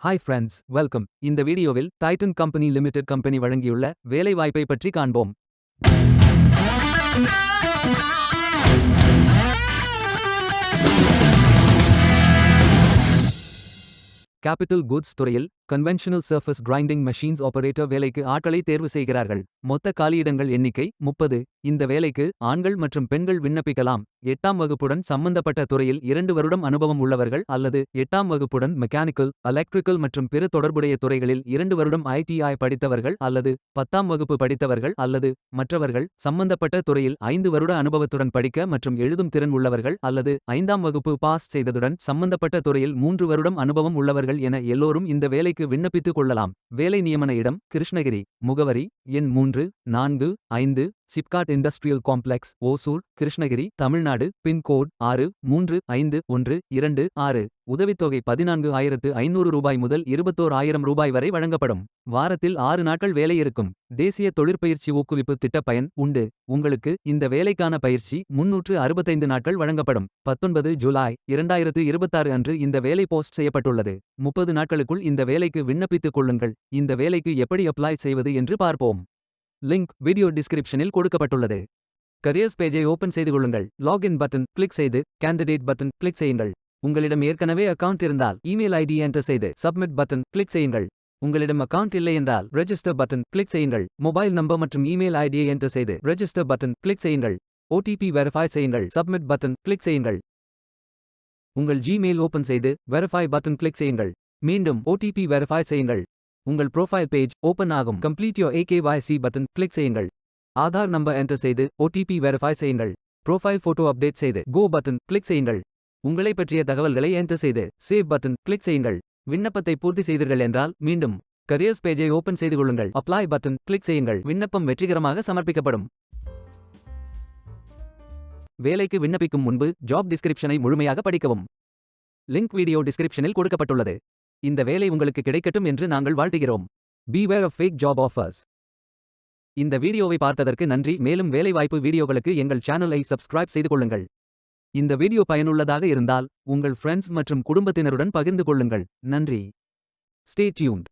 Hi friends, welcome. இந்த வீடியோவில் Titan company limited company வழங்கியுள்ள வேலைவாய்ப்பை பற்றி காண்போம். கேபிட்டல் குட்ஸ் துறையில் conventional surface grinding machines operator வேலைக்கு ஆட்களை தேர்வு செய்கிறார்கள். மொத்த காலியிடங்கள் எண்ணிக்கை 30. இந்த வேலைக்கு ஆண்கள் மற்றும் பெண்கள் விண்ணப்பிக்கலாம். 8ஆம் வகுப்புடன் சம்பந்தப்பட்ட துறையில் 2 வருடம் அனுபவம் உள்ளவர்கள் அல்லது 8ஆம் வகுப்புடன் மெக்கானிக்கல், எலக்ட்ரிக்கல் மற்றும் பிற தொடர்புடைய துறைகளில் 2 வருடம் ITI படித்தவர்கள் அல்லது 10ஆம் வகுப்பு படித்தவர்கள் அல்லது மற்றவர்கள். சம்பந்தப்பட்ட துறையில் 5 வருட அனுபவத்துடன் படிக்க மற்றும் எழுதும் திறன் உள்ளவர்கள் அல்லது 5ஆம் வகுப்பு பாஸ் செய்ததுடன் சம்பந்தப்பட்ட துறையில் 3 வருடம் அனுபவம் உள்ளவர்கள் என எல்லோரும் இந்த வேலைக்கு விண்ணப்பித்துக் கொள்ளலாம். வேலை நியமன இடம் கிருஷ்ணகிரி. முகவரி எண் 3, 4, 5 SIPCOT industrial complex, Hosur, Krishnagiri, Tamil Nadu. Pincode 635126. உதவித்தொகை 14,500 ரூபாய் முதல் 21,000 ரூபாய் வரை வழங்கப்படும். வாரத்தில் 6 நாட்கள் வேலை இருக்கும். தேசிய தொழிற்பயிற்சி ஊக்குவிப்பு திட்ட பயன் உண்டு. உங்களுக்கு இந்த வேலைக்கான பயிற்சி 365 நாட்கள் வழங்கப்படும். 19 ஜூலை 2026 அன்று இந்த வேலை போஸ்ட் செய்யப்பட்டுள்ளது. 30 நாட்களுக்குள் இந்த வேலைக்கு விண்ணப்பித்துக் கொள்ளுங்கள். இந்த வேலைக்கு எப்படி அப்ளை செய்வது என்று பார்ப்போம். லிங்க் வீடியோ டிஸ்கிரிப்ஷனில் கொடுக்கப்பட்டுள்ளது. கரியர்ஸ் பேஜை ஓபன் செய்து கொள்ளுங்கள். லாகின் பட்டன் கிளிக் செய்து கேண்டிடேட் பட்டன் கிளிக் செய்யுங்கள். உங்களிடம் ஏற்கனவே அக்கவுண்ட் இருந்தால் இமெயில் ஐடி என்டர் செய்து சப்மிட் பட்டன் கிளிக் செய்யுங்கள். உங்களிடம் அக்கவுண்ட் இல்லை என்றால் ரெஜிஸ்டர் பட்டன் கிளிக் செய்யுங்கள். மொபைல் நம்பர் மற்றும் இமெயில் ஐடியை என்டர் செய்து ரெஜிஸ்டர் பட்டன் கிளிக் செய்யுங்கள். OTP வெரிஃபை செய்யுங்கள். சப்மிட் பட்டன் கிளிக் செய்யுங்கள். உங்கள் ஜிமெயில் ஓபன் செய்து வெரிஃபை பட்டன் கிளிக் செய்யுங்கள். மீண்டும் OTP வெரிஃபை செய்யுங்கள். உங்கள் ப்ரொஃபைல் பேஜ் ஓபன் ஆகும். Complete your AKYC button click செய்யுங்கள். ஆதார் நம்பர் என்டர் செய்து OTP வெரிஃபை செய்யுங்கள். ப்ரொஃபைல் போட்டோ அப்டேட் செய்து கோ பட்டன் கிளிக் செய்யுங்கள். உங்களை பற்றிய தகவல்களை என்டர் செய்து சேவ் பட்டன் கிளிக் செய்யுங்கள். விண்ணப்பத்தை பூர்த்தி செய்தீர்கள் என்றால் மீண்டும் கரியர்ஸ் பேஜை ஓபன் செய்து கொள்ளுங்கள். அப்ளை பட்டன் கிளிக் செய்யுங்கள். விண்ணப்பம் வெற்றிகரமாக சமர்ப்பிக்கப்படும். வேலைக்கு விண்ணப்பிக்கும் முன்பு ஜாப் டிஸ்கிரிப்ஷனை முழுமையாக படிக்கவும். லிங்க் வீடியோ டிஸ்கிரிப்ஷனில் கொடுக்கப்பட்டுள்ளது. இந்த வேலை உங்களுக்கு கிடைக்கட்டும் என்று நாங்கள் வாழ்த்துகிறோம். Beware of fake job offers. இந்த வீடியோவை பார்த்ததற்கு நன்றி. மேலும் வேலைவாய்ப்பு வீடியோகளுக்கு எங்கள் சேனலை சப்ஸ்கிரைப் செய்து கொள்ளுங்கள். இந்த வீடியோ பயனுள்ளதாக இருந்தால் உங்கள் ஃப்ரெண்ட்ஸ் மற்றும் குடும்பத்தினருடன் பகிர்ந்து கொள்ளுங்கள். நன்றி. Stay tuned.